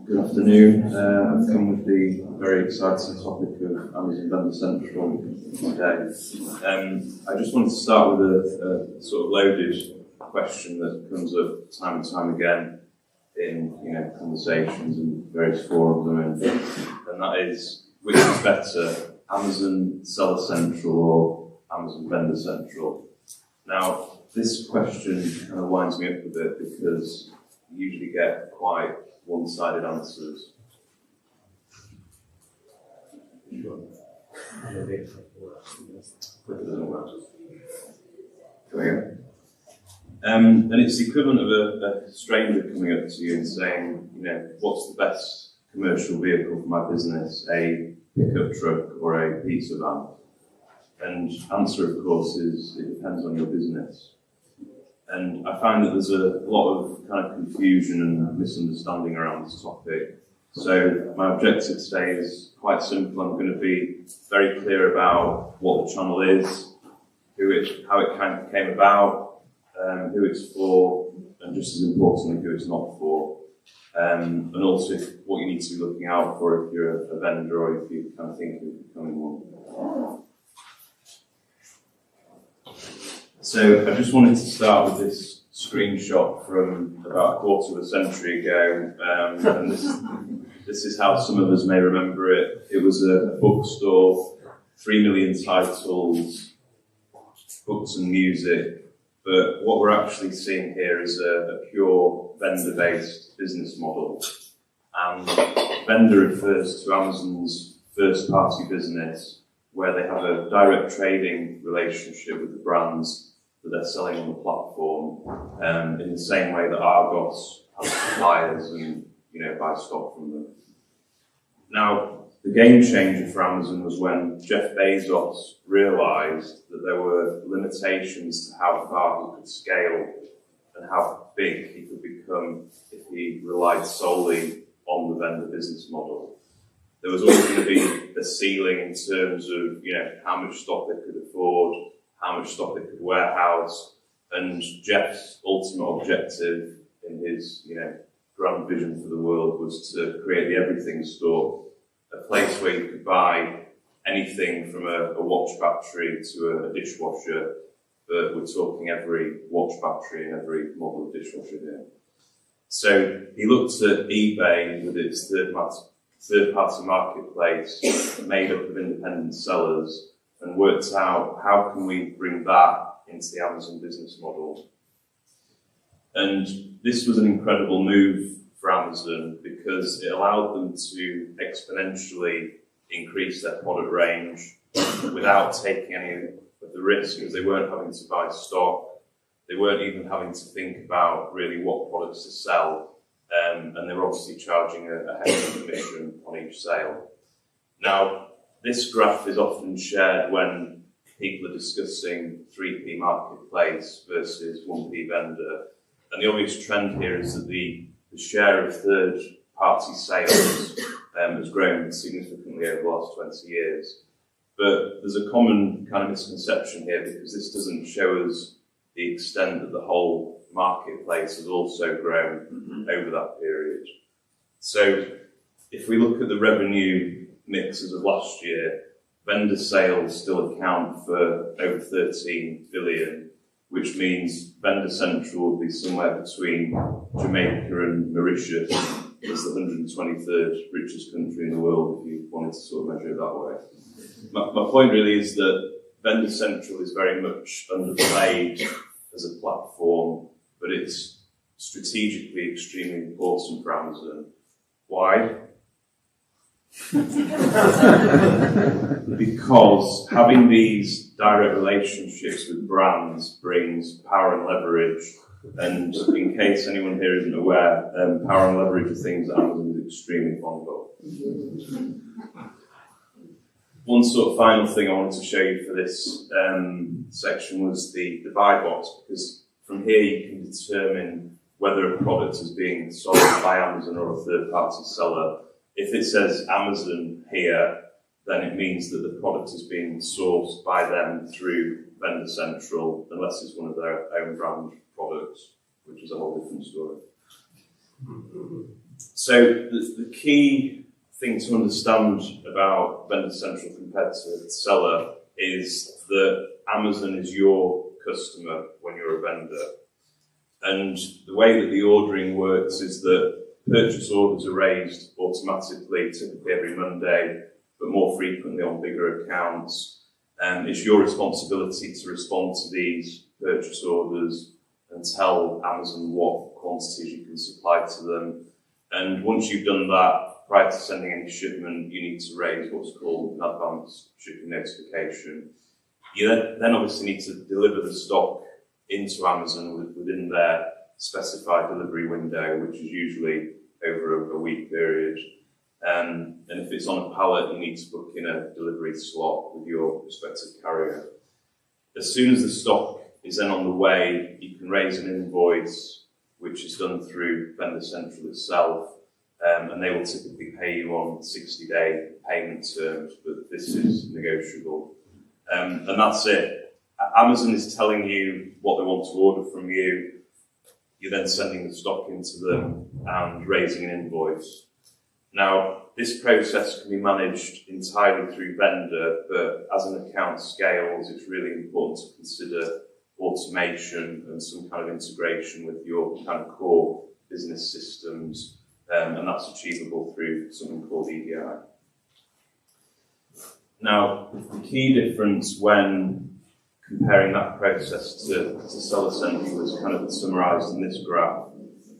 Good afternoon. I've come with the very exciting topic of Amazon Vendor Central today. I just wanted to start with a sort of loaded question that comes up time and time again in conversations and various forums I'm in, and that is, which is better, Amazon Seller Central or Amazon Vendor Central? Now, this question kind of winds me up a bit because you usually get quite one-sided answers. And it's the equivalent of a stranger coming up to you and saying, what's the best commercial vehicle for my business, a pickup truck or a pizza van? And answer, of course, is it depends on your business. And I find that there's a lot of kind of confusion and misunderstanding around this topic. So my objective today is quite simple. I'm going to be very clear about what the channel is, how it kind of came about, who it's for, and just as importantly, who it's not for. And also what you need to be looking out for if you're a vendor or if you're kind of thinking of becoming one. So I just wanted to start with this screenshot from about a quarter of a century ago, and this is how some of us may remember it. It was a bookstore, 3 million titles, books and music, but what we're actually seeing here is a pure vendor-based business model. And vendor refers to Amazon's first-party business, where they have a direct trading relationship with the brands that they're selling on the platform, in the same way that Argos has suppliers and buy stock from them. Now, the game changer for Amazon was when Jeff Bezos realised that there were limitations to how far he could scale and how big he could become if he relied solely on the vendor business model. There was always going to be a ceiling in terms of how much stock they could afford, how much stock they could warehouse, and Jeff's ultimate objective in his grand vision for the world was to create the everything store, a place where you could buy anything from a watch battery to a dishwasher, but we're talking every watch battery and every model of dishwasher here. So he looked at eBay with its third-party marketplace made up of independent sellers and worked out how can we bring that into the Amazon business model. And this was an incredible move for Amazon because it allowed them to exponentially increase their product range without taking any of the risk, because they weren't having to buy stock, they weren't even having to think about really what products to sell, and they were obviously charging a hefty commission on each sale. Now, this graph is often shared when people are discussing 3P marketplace versus 1P vendor. And the obvious trend here is that the share of third-party sales has grown significantly over the last 20 years. But there's a common kind of misconception here because this doesn't show us the extent that the whole marketplace has also grown over that period. So if we look at the revenue mix as of last year, vendor sales still account for over 13 billion, which means Vendor Central will be somewhere between Jamaica and Mauritius as the 123rd richest country in the world, if you wanted to sort of measure it that way. My point really is that Vendor Central is very much underplayed as a platform, but it's strategically extremely important for Amazon. Why? Because having these direct relationships with brands brings power and leverage, and in case anyone here isn't aware, power and leverage are things that Amazon is extremely fond of. One sort of final thing I wanted to show you for this section was the buy box, because from here you can determine whether a product is being sold by Amazon or a third-party seller. If it says Amazon here, then it means that the product is being sourced by them through Vendor Central, unless it's one of their own brand products, which is a whole different story. So the key thing to understand about Vendor Central compared to the seller is that Amazon is your customer when you're a vendor. And the way that the ordering works is that purchase orders are raised automatically, typically every Monday, but more frequently on bigger accounts. It's your responsibility to respond to these purchase orders and tell Amazon what quantities you can supply to them. And once you've done that, prior to sending any shipment, you need to raise what's called an advance shipping notification. You then obviously need to deliver the stock into Amazon within their specified delivery window, which is usually over a week period. And if it's on a pallet, you need to book in a delivery slot with your respective carrier. As soon as the stock is then on the way, you can raise an invoice, which is done through Vendor Central itself, and they will typically pay you on 60-day payment terms, but this is negotiable. And that's it. Amazon is telling you what they want to order from you. You're then sending the stock into them and raising an invoice. Now, this process can be managed entirely through vendor, but as an account scales, it's really important to consider automation and some kind of integration with your kind of core business systems, and that's achievable through something called EDI. Now, the key difference when comparing that process to Seller Central is kind of summarised in this graph.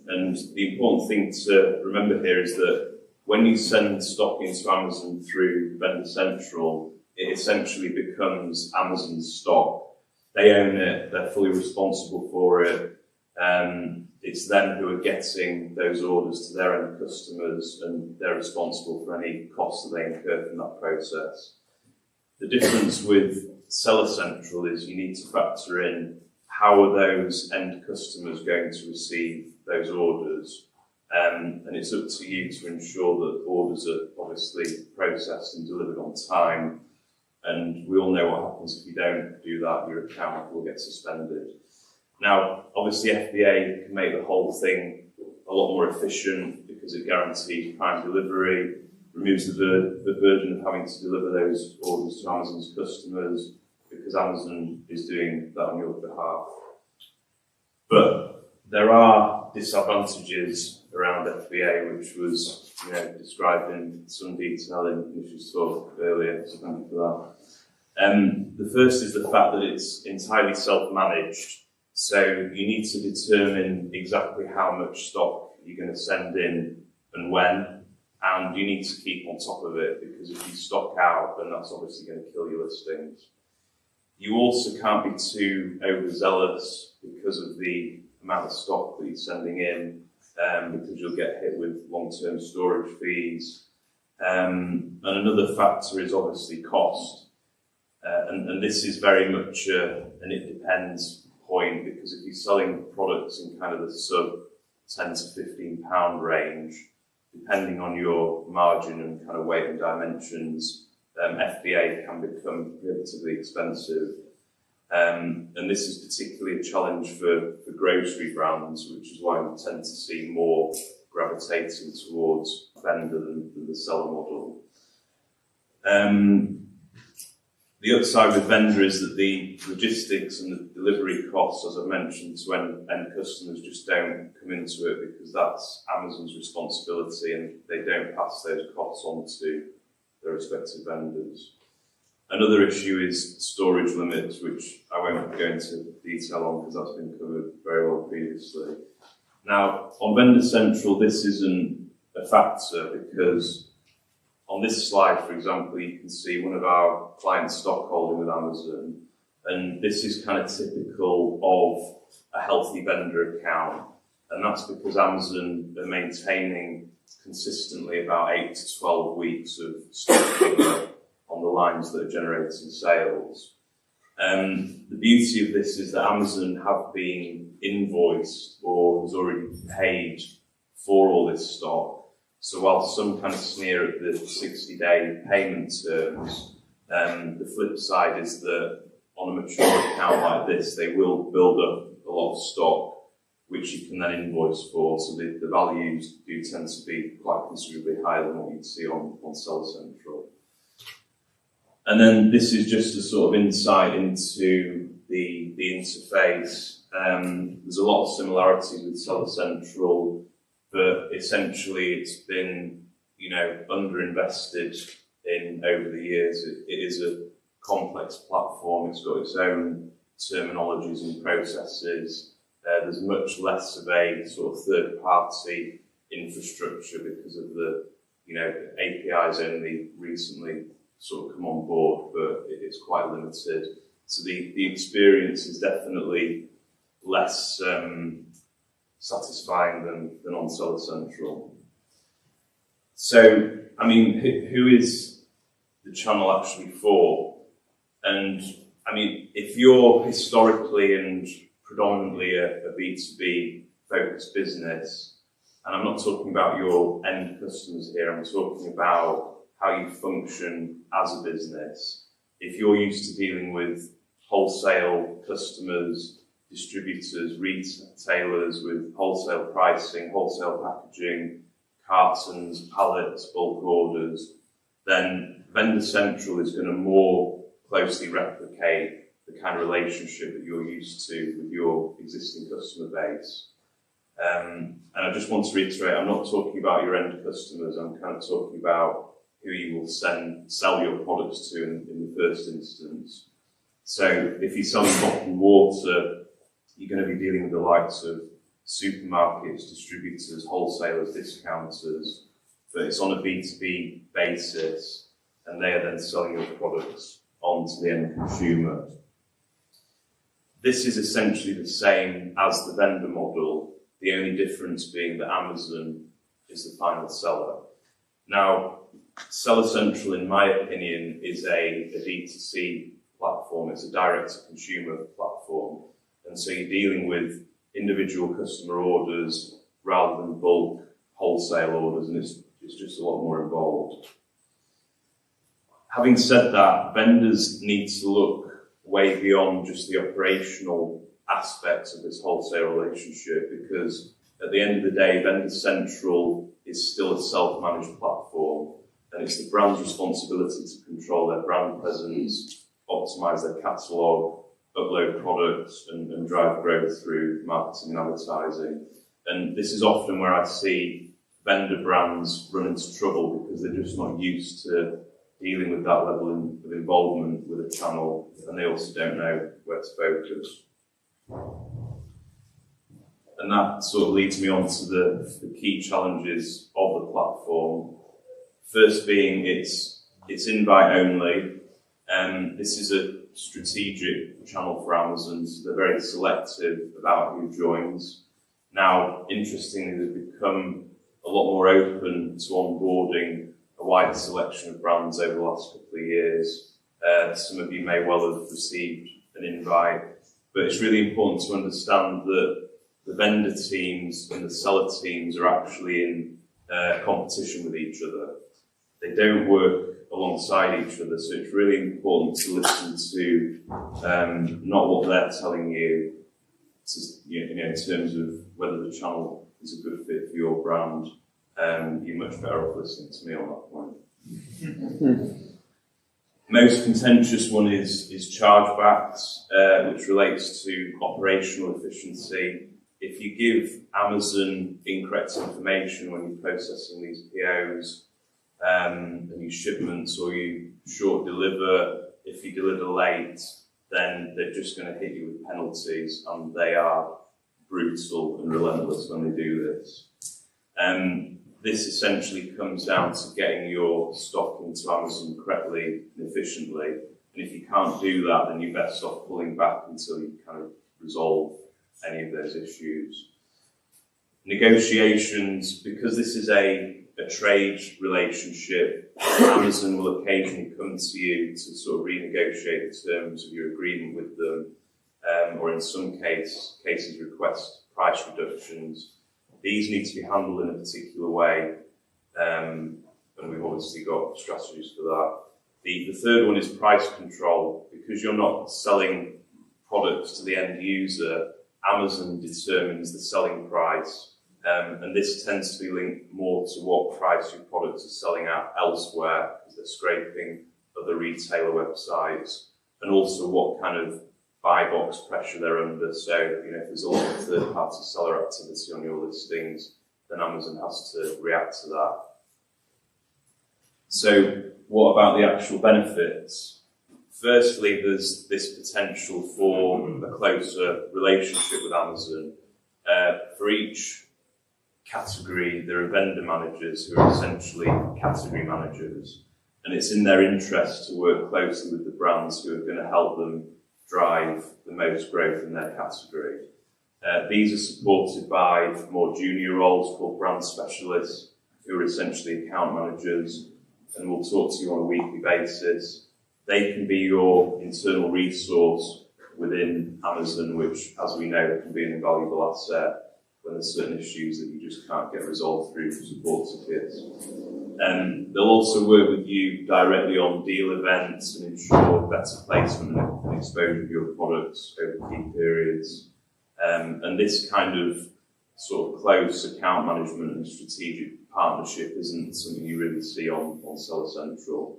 And the important thing to remember here is that when you send stock into Amazon through Vendor Central, it essentially becomes Amazon's stock. They own it, they're fully responsible for it. It's them who are getting those orders to their end customers, and they're responsible for any costs that they incur from that process. The difference with Seller Central is you need to factor in how are those end customers going to receive those orders. And it's up to you to ensure that orders are obviously processed and delivered on time. And we all know what happens if you don't do that, your account will get suspended. Now, obviously FBA can make the whole thing a lot more efficient because it guarantees prime delivery, removes the burden of having to deliver those orders to Amazon's customers because Amazon is doing that on your behalf. But there are disadvantages around FBA, which was described in some detail in Nish's talk earlier, so thank you for that. The first is the fact that it's entirely self-managed, so you need to determine exactly how much stock you're going to send in and when, and you need to keep on top of it, because if you stock out, then that's obviously going to kill your listings. You also can't be too overzealous because of the amount of stock that you're sending in, because you'll get hit with long-term storage fees. And another factor is obviously cost. And this is very much an it depends point, because if you're selling products in kind of the sub £10 to £15 range, depending on your margin and kind of weight and dimensions, FBA can become relatively expensive. And this is particularly a challenge for grocery brands, which is why we tend to see more gravitating towards vendor than the seller model. The upside with vendor is that the logistics and the delivery costs, as I've mentioned, to end customers just don't come into it, because that's Amazon's responsibility and they don't pass those costs on to their respective vendors. Another issue is storage limits, which I won't go into detail on because that's been covered very well previously. Now, on Vendor Central, this isn't a factor, because on this slide, for example, you can see one of our clients' stock holding with Amazon, and this is kind of typical of a healthy vendor account, and that's because Amazon are maintaining consistently about 8 to 12 weeks of stock on the lines that are generating sales. The beauty of this is that Amazon have been invoiced or has already paid for all this stock. So while some kind of sneer at the 60-day payment terms, the flip side is that on a mature account like this, they will build up a lot of stock which you can then invoice for. So the values do tend to be quite considerably higher than what you'd see on Seller Central. And then this is just a sort of insight into the interface. There's a lot of similarities with Seller Central, but essentially it's been, underinvested in over the years. It is a complex platform. It's got its own terminologies and processes. There's much less of a sort of third-party infrastructure because of the, APIs only recently sort of come on board, but it's quite limited. So the experience is definitely less satisfying than on Seller Central. So, I mean, who is the channel actually for? And, I mean, if you're historically and predominantly a B2B focused business, and I'm not talking about your end customers here, I'm talking about how you function as a business. If you're used to dealing with wholesale customers, distributors, retailers with wholesale pricing, wholesale packaging, cartons, pallets, bulk orders, then Vendor Central is going to more closely replicate the kind of relationship that you're used to with your existing customer base. And I just want to reiterate, I'm not talking about your end customers, I'm kind of talking about who you will sell your products to in the first instance. So if you're selling bottled water, you're going to be dealing with the likes of supermarkets, distributors, wholesalers, discounters, but it's on a B2B basis, and they are then selling your products on to the end consumer. This is essentially the same as the vendor model, the only difference being that Amazon is the final seller. Now, Seller Central, in my opinion, is a D2C platform. It's a direct-to-consumer platform. And so you're dealing with individual customer orders rather than bulk wholesale orders, and it's just a lot more involved. Having said that, vendors need to look way beyond just the operational aspects of this wholesale relationship, because at the end of the day, Vendor Central is still a self-managed platform, and it's the brand's responsibility to control their brand presence, optimize their catalogue, upload products, and drive growth through marketing and advertising. And this is often where I see vendor brands run into trouble because they're just not used to dealing with that level of involvement with a channel, and they also don't know where to focus. And that sort of leads me on to the key challenges of the platform. First being it's invite only, and this is a strategic channel for Amazon, so they're very selective about who joins. Now, interestingly, they've become a lot more open to onboarding a wider selection of brands over the last couple of years. Some of you may well have received an invite, but it's really important to understand that the vendor teams and the seller teams are actually in competition with each other. They don't work alongside each other, so it's really important to listen to not what they're telling you, in terms of whether the channel is a good fit for your brand. You're much better off listening to me on that point. Most contentious one is chargebacks, which relates to operational efficiency. If you give Amazon incorrect information when you're processing these POs, and you shipments, or you short deliver, if you deliver late, then they're just going to hit you with penalties, and they are brutal and relentless when they do this. This essentially comes down to getting your stock into Amazon correctly and efficiently, and if you can't do that, then you're best off pulling back until you kind of resolve any of those issues. Negotiations, because this is a trade relationship, Amazon will occasionally come to you to sort of renegotiate the terms of your agreement with them, or in some cases request price reductions. These need to be handled in a particular way, and we've obviously got strategies for that. The third one is price control. Because you're not selling products to the end user, Amazon determines the selling price, and this tends to be linked more to what price your products are selling at elsewhere, because they're scraping other retailer websites, and also what kind of buy box pressure they're under. So, if there's a lot of third-party seller activity on your listings, then Amazon has to react to that. So, what about the actual benefits? Firstly, there's this potential for a closer relationship with Amazon. For each category, there are vendor managers who are essentially category managers, and it's in their interest to work closely with the brands who are going to help them drive the most growth in their category. These are supported by more junior roles called brand specialists, who are essentially account managers, and will talk to you on a weekly basis. They can be your internal resource within Amazon, which, as we know, can be an invaluable asset when there's certain issues that you just can't get resolved through support tickets. They'll also work with you directly on deal events and ensure better placement and exposure of your products over key periods. And this kind of sort of close account management and strategic partnership isn't something you really see on Seller Central.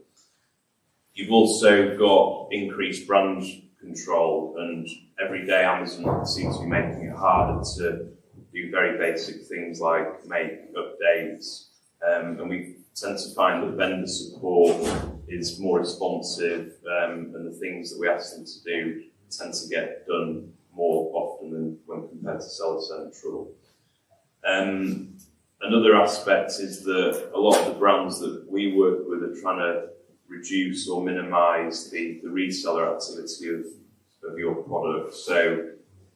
You've also got increased brand control, and every day Amazon seems to be making it harder to do very basic things like make updates, and we tend to find that vendor support is more responsive, and the things that we ask them to do tend to get done more often than when compared to Seller Central. Another aspect is that a lot of the brands that we work with are trying to reduce or minimise the reseller activity of your product. So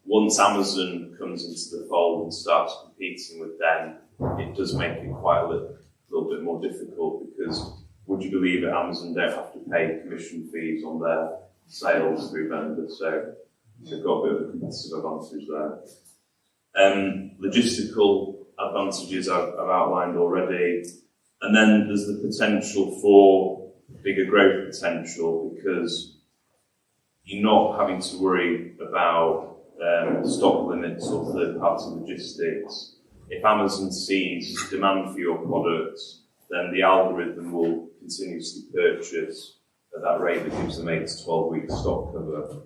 once Amazon comes into the fold and starts competing with them, it does make it quite a little bit more difficult, because would you believe it, Amazon don't have to pay commission fees on their sales through vendors, so they've got a bit of a competitive advantage there. Logistical advantages I've outlined already, and then there's the potential for bigger growth potential, because you're not having to worry about stock limits or third-party logistics. If Amazon sees demand for your products, then the algorithm will continuously purchase at that rate that gives them 8 to 12 weeks stock cover.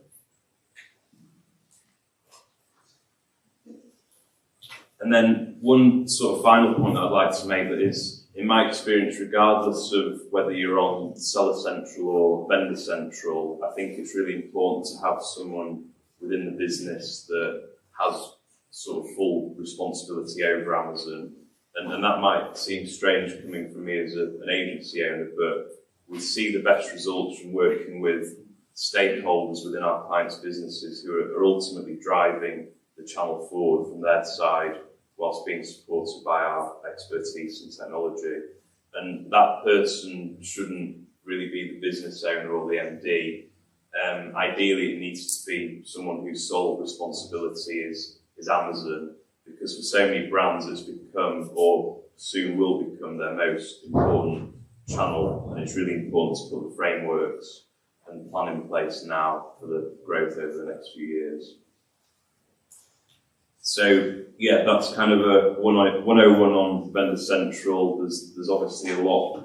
And then one sort of final point that I'd like to make, that is, in my experience, regardless of whether you're on Seller Central or Vendor Central, I think it's really important to have someone within the business that has sort of full responsibility over Amazon. And that might seem strange coming from me as an agency owner, but we see the best results from working with stakeholders within our clients' businesses who are ultimately driving the channel forward from their side, whilst being supported by our expertise and technology. And that person shouldn't really be the business owner or the MD. Ideally, it needs to be someone whose sole responsibility is Amazon, because for so many brands it's become, or soon will become, their most important channel, and it's really important to put the frameworks and plan in place now for the growth over the next few years. So yeah, that's kind of a 101 on Vendor Central. There's obviously a lot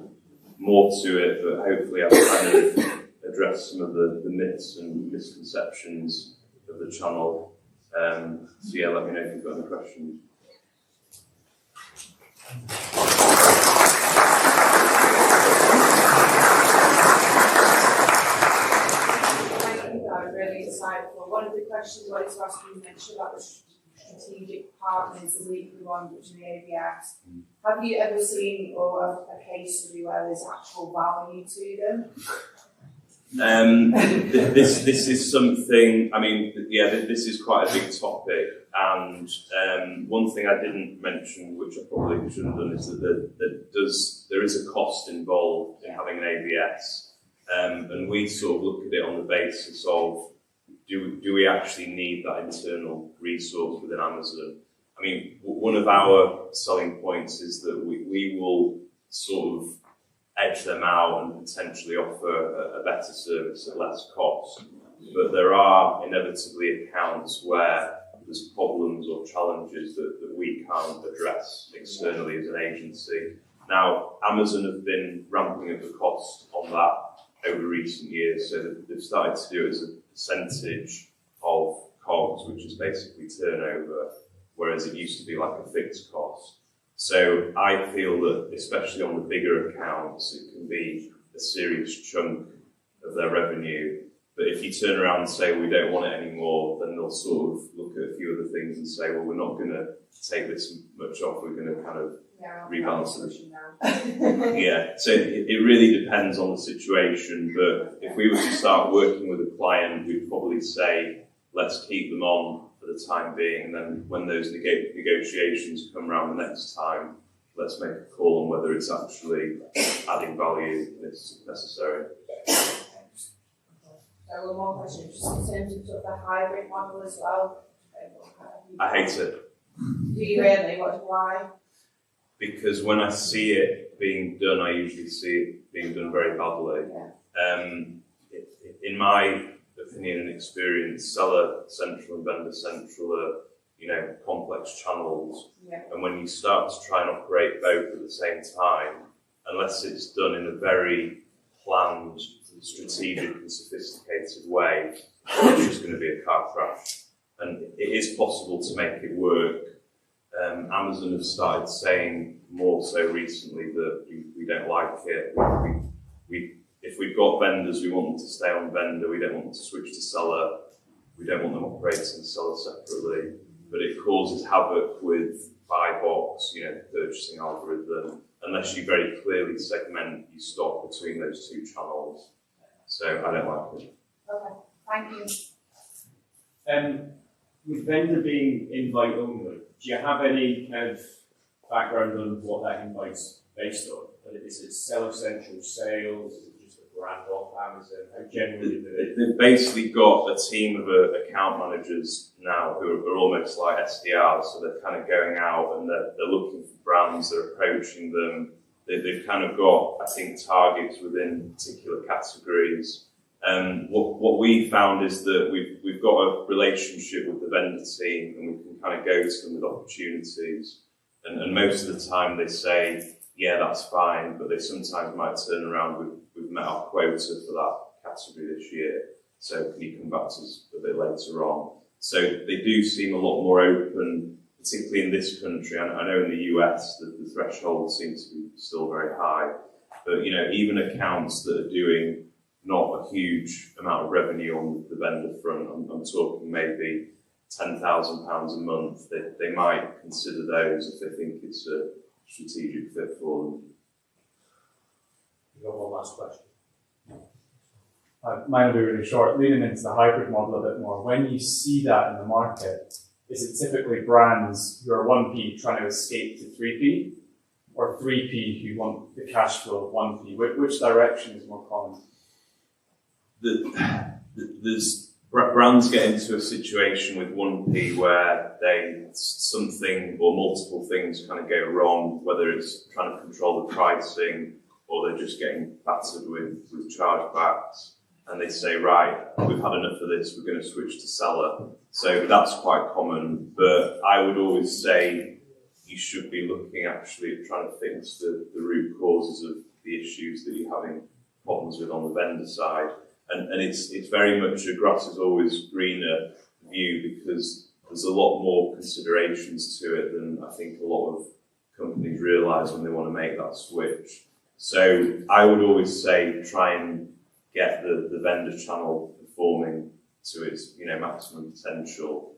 more to it, but hopefully I've kind of addressed some of the myths and misconceptions of the channel. So yeah, let me know if you've got any questions. Thank you, that was really insightful. One of the questions I wanted to ask you mentioned about the strategic partners, the weekly one, which is the ABS. Have you ever seen or a case study where there's actual value to them? This is something, I mean, yeah, this is quite a big topic, and one thing I didn't mention, which I probably should have done, is that there is a cost involved in having an ABS, and we sort of look at it on the basis of, do we actually need that internal resource within Amazon? I mean, one of our selling points is that we will sort of edge them out and potentially offer a better service at less cost. But there are inevitably accounts where there's problems or challenges that we can't address externally as an agency. Now, Amazon have been ramping up the cost on that over recent years, so they've started to do it as a percentage of COGS, which is basically turnover, whereas it used to be like a fixed cost. So I feel that, especially on the bigger accounts, it can be a serious chunk of their revenue. But if you turn around and say, we don't want it anymore, then they'll sort of look at a few other things and say, well, we're not going to take this much off, we're going to kind of rebalance it. Yeah, so it really depends on the situation, but if we were to start working with a client, we'd probably say, let's keep them on for the time being, and then when those negotiations come around the next time, let's make a call on whether it's actually adding value and it's necessary. So one more question, just in terms of, sort of the hybrid model as well. I hate it. Do you really? Why? Because when I see it being done, I usually see it being done very badly. Yeah. In my opinion and experience, seller central and vendor central are, complex channels. Yeah. And when you start to try and operate both at the same time, unless it's done in a very planned, strategic and sophisticated way, it's just going to be a car crash. And it is possible to make it work. Amazon have started saying more so recently that we don't like it. If we've got vendors, we want them to stay on vendor, we don't want them to switch to seller, we don't want them operating seller separately, but it causes havoc with buy box, purchasing algorithm, unless you very clearly segment your stock between those two channels. So I don't like it. Okay, thank you. With vendor being invite only, do you have any kind of background on what that invite's based on? Is it seller central sales? Is it just a brand off Amazon? How generally do they? They've basically got a team of account managers now who are almost like SDRs, so they're kind of going out and they're looking for brands, they're approaching them. They've kind of got, I think, targets within particular categories. What we found is that we've got a relationship with the vendor team and we can kind of go to them with opportunities. And most of the time they say, yeah, that's fine, but they sometimes might turn around, we've met our quota for that category this year, so can you come back to us a bit later on? So they do seem a lot more open, particularly in this country. I know in the US the threshold seems to be still very high, but even accounts that are doing not a huge amount of revenue on the vendor front, I'm talking maybe £10,000 a month, they might consider those if they think it's a strategic fit for them. You got one last question. Mine will be really short. Leaning into the hybrid model a bit more, when you see that in the market, is it typically brands who are 1P trying to escape to 3P, or 3P who want the cash flow of 1P? Which direction is more common? There's brands get into a situation with 1P where something or multiple things kind of go wrong, whether it's trying to control the pricing or they're just getting battered with chargebacks, and they say, right, we've had enough of this, we're going to switch to seller. So that's quite common, but I would always say you should be looking actually at trying to fix the root causes of the issues that you're having problems with on the vendor side. And it's very much a grass is always greener view, because there's a lot more considerations to it than I think a lot of companies realise when they want to make that switch. So I would always say try and get the vendor channel performing to its maximum potential.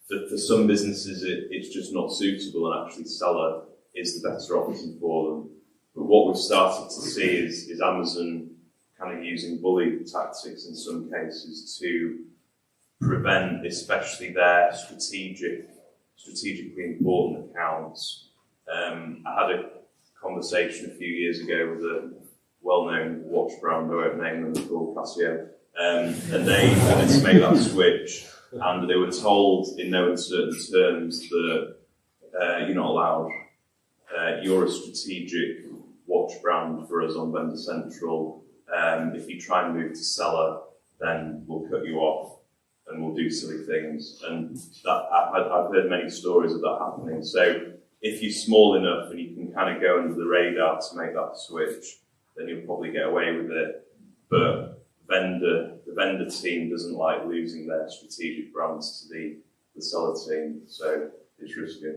For some businesses it's just not suitable, and actually seller is the better option for them. But what we've started to see is Amazon kind of using bully tactics in some cases to prevent especially their strategically important accounts. I had a conversation a few years ago with a well-known watch brand, I won't name them, called Casio, and they wanted to make that switch, and they were told in no uncertain terms that you're not allowed. You're a strategic watch brand for us on Vendor Central. If you try and move to seller, then we'll cut you off and we'll do silly things, and that I've heard many stories of that happening. So if you're small enough and you can kind of go under the radar to make that switch, then you'll probably get away with it. But the vendor team doesn't like losing their strategic brands to the seller team, so it's risky.